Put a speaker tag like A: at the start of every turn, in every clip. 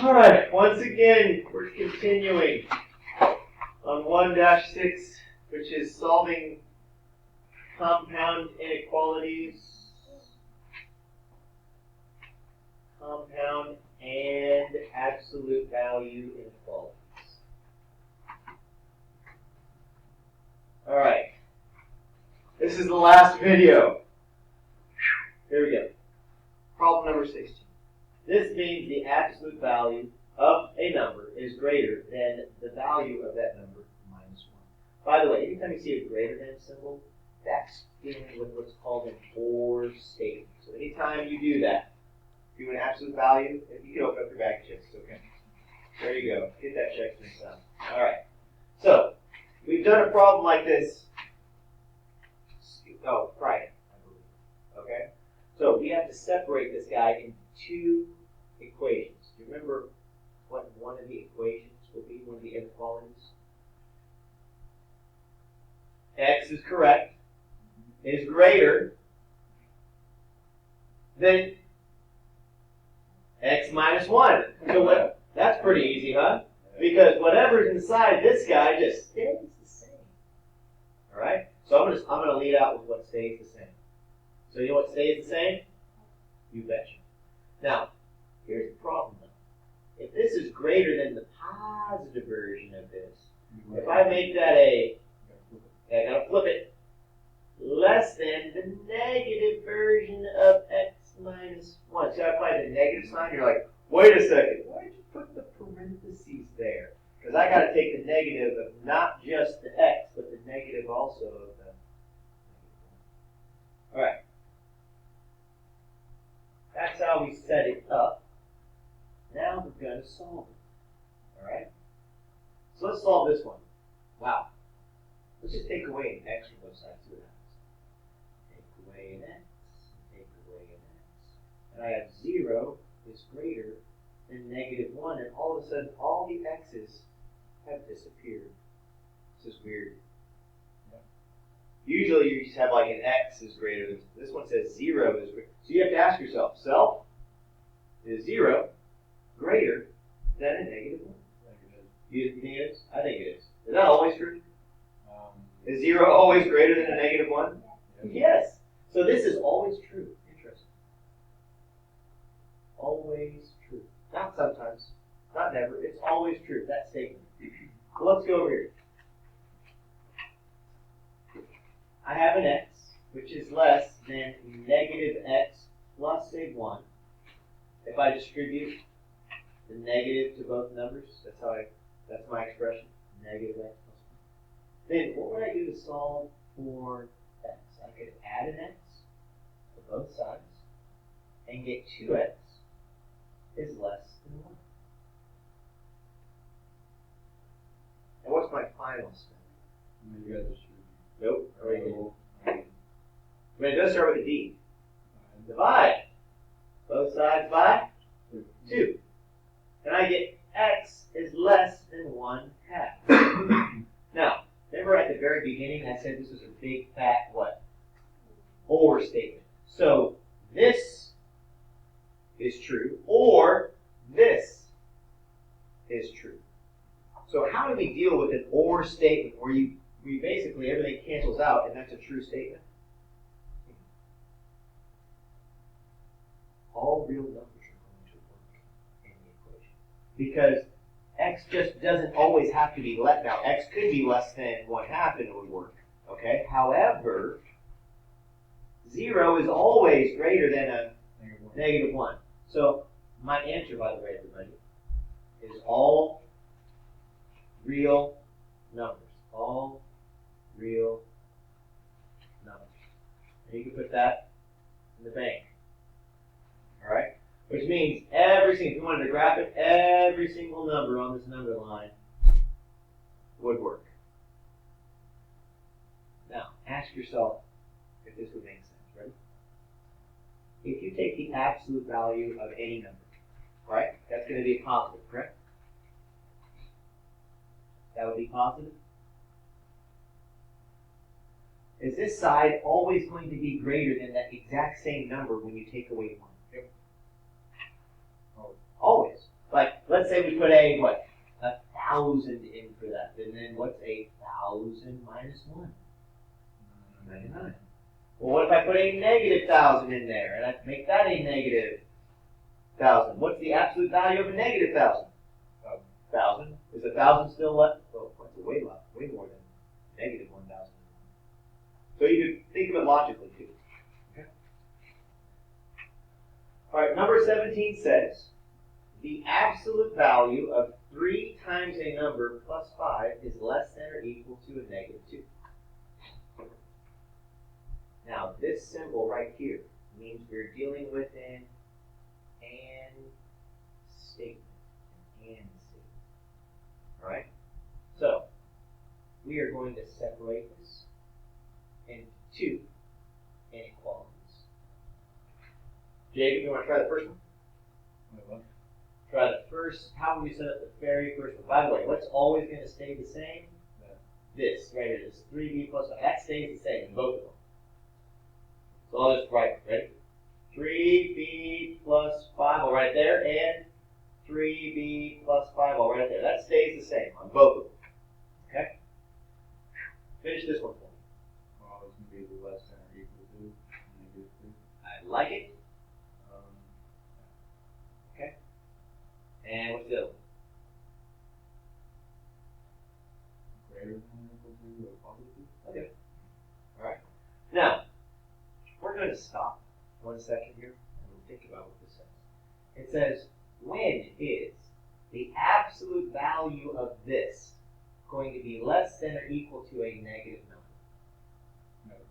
A: All right, once again, we're continuing on 1-6, which is solving compound inequalities. Compound and absolute value inequalities. All right, this is the last video. Here we go. Problem number 16. This means the absolute value of a number is greater than the value of that number minus 1. By the way, anytime you see a greater than symbol, that's dealing with what's called an OR statement. So anytime you do that, do an absolute value, you can open up your bag of checks, okay? There you go. Get that check next time. All right. So, we've done a problem like this. Oh, Friday, I believe. Okay? So, we have to separate this guy into two equations. Do you remember what one of the equations will be, one of the inequalities? X is correct, is greater than X minus 1. So what? That's pretty easy, huh? Because whatever's inside this guy just stays the same. All right? So I'm gonna lead out with what stays the same. So you know what stays the same? You betcha. Now, here's the problem though. If this is greater than the positive version of this, if I make that I gotta flip it, less than the negative version of X minus 1. So I apply the negative sign, you're like, wait a second, why did you put the parentheses there? Because I got to take the negative of not just the X, but the negative also of the. All right. That's how we set it up. Now we're going to solve it. All right? So let's solve this one. Wow. Let's just take away an X from both sides. See what happens. Take away an X. Take away an X. And I have 0 is greater than negative 1. And all of a sudden, all the X's have disappeared. This is weird. Yeah. Usually you just have like an X is greater than, this one says 0 is greater. So you have to ask yourself, self, is 0 greater than a negative 1? You think it is? I think it is. Is that always true? Is 0 always greater than a negative 1? Yes. So this is always true. Interesting. Always true. Not sometimes. Not never. It's always true. That statement. So let's go over here. I have an X, which is less than negative X plus a 1. If I distribute the negative to both numbers, that's my expression. Negative X plus 1. Then what would I do to solve for X? I could add an X to both sides and get 2X is less than 1. And what's my final step?
B: You got this.
A: Nope. Already did. I mean, it does start with a D. Divide. Both sides by 2. And I get X is less than 1/2. Now, remember at the very beginning I said this was a big fat what? OR statement. So this is true, or this is true. So how do we deal with an OR statement where we basically everything cancels out and that's a true statement? All real numbers are going to work in the equation. Because X just doesn't always have to be let. Now, X could be less than 1/2 and it would work. Okay? However, 0 is always greater than a negative 1. So, my answer, by the way, everybody, is all real numbers. All real numbers. And you can put that in the bank. Alright? Which means if you wanted to graph it, every single number on this number line would work. Now, ask yourself if this would make sense. Ready? If you take the absolute value of any number, right? That's going to be a positive, correct? That would be positive. Is this side always going to be greater than that exact same number when you take away 1? Yep. Always. Like, let's let's say we put a, what, 1,000 in for that. And then what's 1,000 minus 1? 99. Well, what if I put a negative 1,000 in there, and I make that a negative 1,000? What's the absolute value of a negative 1,000? 1,000. Is 1,000 still left? Oh, that's way more than negative 1,000. So you could think of it logically too. Okay. All right. Number 17 says the absolute value of 3 times a number plus 5 is less than or equal to a negative 2. Now, this symbol right here means we're dealing with an and statement. An and statement. All right? So, we are going to separate this into 2 inequalities. Jacob, you want to try the first one?
B: What?
A: Try the first. How would we set up the very first one? By the way, what's always going to stay the same? This right here, this 3b plus 5. That stays the same in both of them. So I'll just write, ready? 3b plus 5, I'll write it there, and 3b plus 5, I'll write it there. That stays the same on both of them. Okay? Finish this one for me.
B: Well, it's going to be less than or equal to negative 2.
A: I like it. Okay? And what's the other one?
B: Greater than or equal to or positive 2.
A: Okay. All right. Now, we're going to stop 1 second here and think about what this says. It says, when is the absolute value of this going to be less than or equal to a negative number?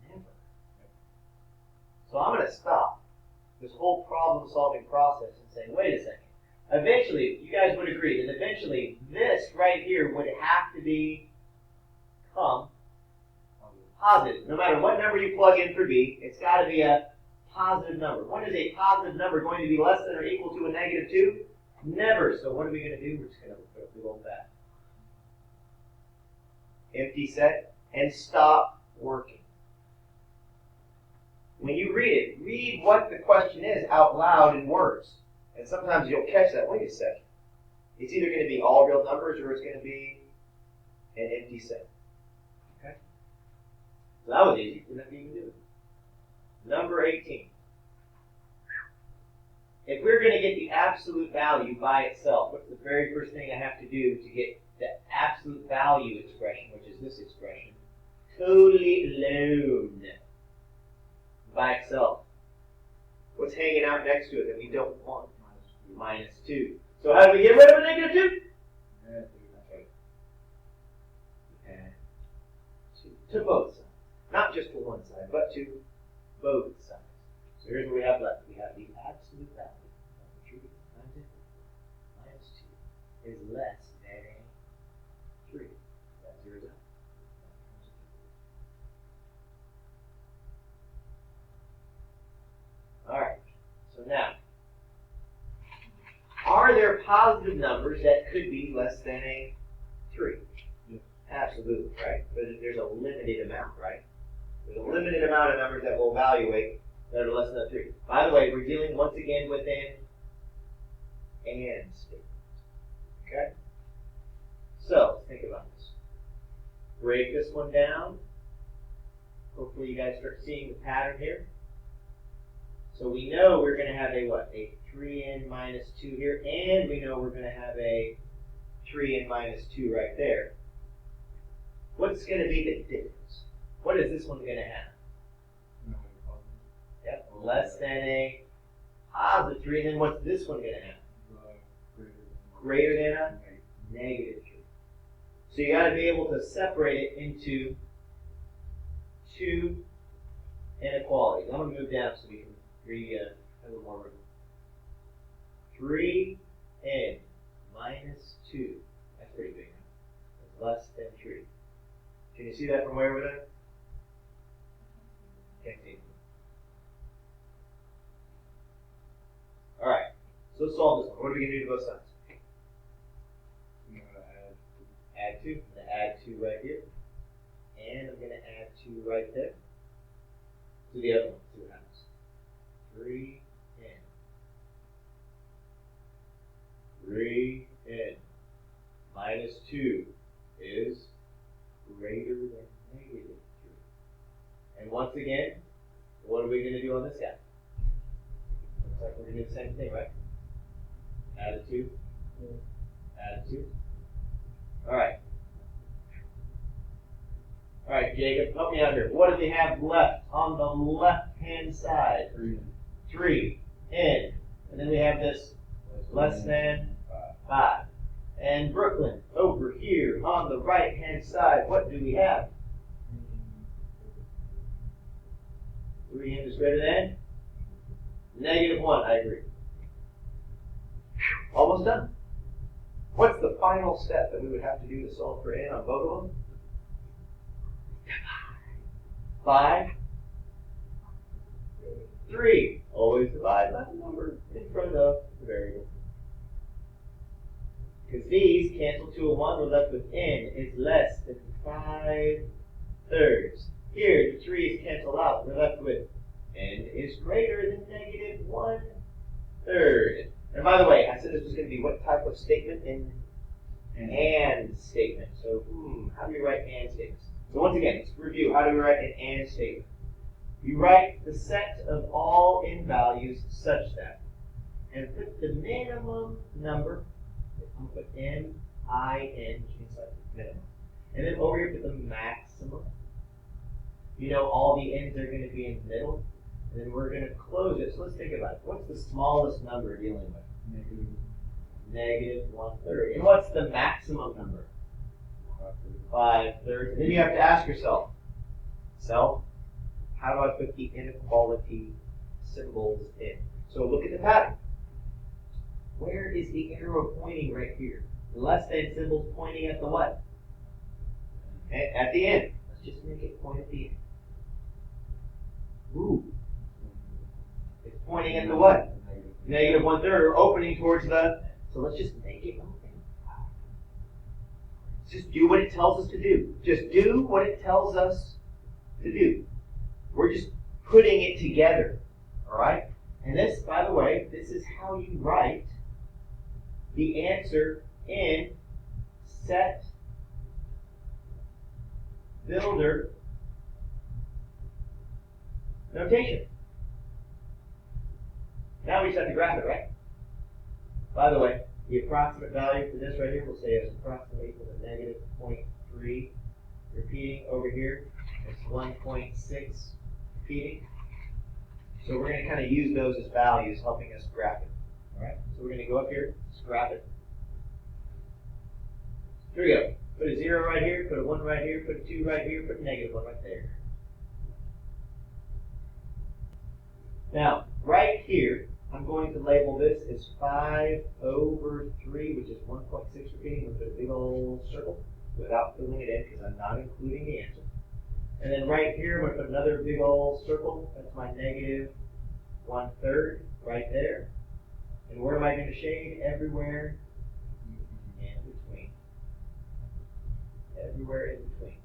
A: Never. So I'm going to stop this whole problem-solving process and say, wait a second. Eventually, you guys would agree that eventually this right here would have to become positive. No matter what number you plug in for b, it's got to be a positive number. When is a positive number going to be less than or equal to a negative 2? Never. So what are we going to do? We're just going to put a big old that. Empty set and stop working. When you read it, read what the question is out loud in words. And sometimes you'll catch that. Wait a second. It's either going to be all real numbers or it's going to be an empty set. Okay? So that was easy. We didn't have to even do it. Number 18. If we're going to get the absolute value by itself, what's the very first thing I have to do to get the absolute value expression, which is this expression, totally alone by itself? What's hanging out next to it that we don't want? Minus 2. So how do we get rid of a negative 2? Add 2 to both sides. Not just to one side, but to both sides. So here's what we have left. We have the absolute value of 3 times it minus 2 is less than 3. That zeroes out. Alright, so now, are there positive numbers that could be less than a 3?
B: Yes.
A: Absolutely, right? But there's a limited amount, right? There's a limited amount of numbers that we'll evaluate that are less than a 3. By the way, we're dealing once again with an and statement. Okay? So, let's think about this. Break this one down. Hopefully you guys start seeing the pattern here. So we know we're going to have a what? A 3n minus 2 here, and we know we're going to have a 3n minus 2 right there. What's going to be the difference? What is this one going to have? Yep, less than a positive 3. Then what's this one going to have? Greater than a negative 3. So you got to be able to separate it into 2 inequalities. I'm going to move down so we can read a little more room. 3n minus 2. That's pretty big. It's less than 3. Can you see that from way over there? Can't see. Alright, so let's solve this one. What are we going to do to both sides?
B: I'm going to
A: Add 2. I'm going to add 2 right here. And I'm going to add 2 right there. To the other one. See what happens. 3n Added 2. Added 2. Alright. Alright, Jacob, help me out here. What do they have left on the left-hand side?
B: 3.
A: 3. N. And then we have this less than 5. And Brooklyn, over here on the right-hand side, what do we have? 3n is greater than? -1, I agree. Almost done. What's the final step that we would have to do to solve for n on both of them? 5, 3. Always divide by the number in front of the variable. Because these cancel to a 1, we're left with n is less than 5/3. Here, the 3 is canceled out. We're left with n is greater than -1/3. And by the way, I said this was going to be what type of statement? An and statement. So, how do we write and statements? So once again, let's review. How do we write an and statement? You write the set of all n values such that, and put the minimum number. I'm going to put M-I-N, which means like minimum. And then over here, put the maximum. You know all the n's are going to be in the middle. And then we're going to close it. So let's think about it. What's the smallest number we're dealing with? -1/3. And what's the maximum number? 5/3. And then you have to ask yourself, how do I put the inequality symbols in? So look at the pattern. Where is the arrow pointing right here? The less than symbol's pointing at the what? At the end. Let's just make it point at the end. Ooh. It's pointing at the what? -1/3, or opening towards the, so let's just make it open. Just do what it tells us to do. Just do what it tells us to do. We're just putting it together. Alright? And this, by the way, this is how you write the answer in set builder notation. Now we just have to graph it, right? By the way, the approximate value for this right here, we'll say is approximately equal to -0.3. Repeating over here, it's 1.6 repeating. So we're going to kind of use those as values helping us graph it. Alright, so we're going to go up here, just graph it. Here we go. Put a 0 right here, put a 1 right here, put a 2 right here, put a -1 right there. Now, right here, I'm going to label this as 5/3, which is 1.6 repeating. I'm going to put a big old circle without filling it in because I'm not including the answer. And then right here, I'm going to put another big old circle. That's my -1/3 right there. And where am I going to shade? Everywhere in between. Everywhere in between.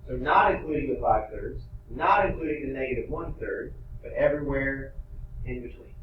A: So not including the 5/3, not including the -1/3, but everywhere in between.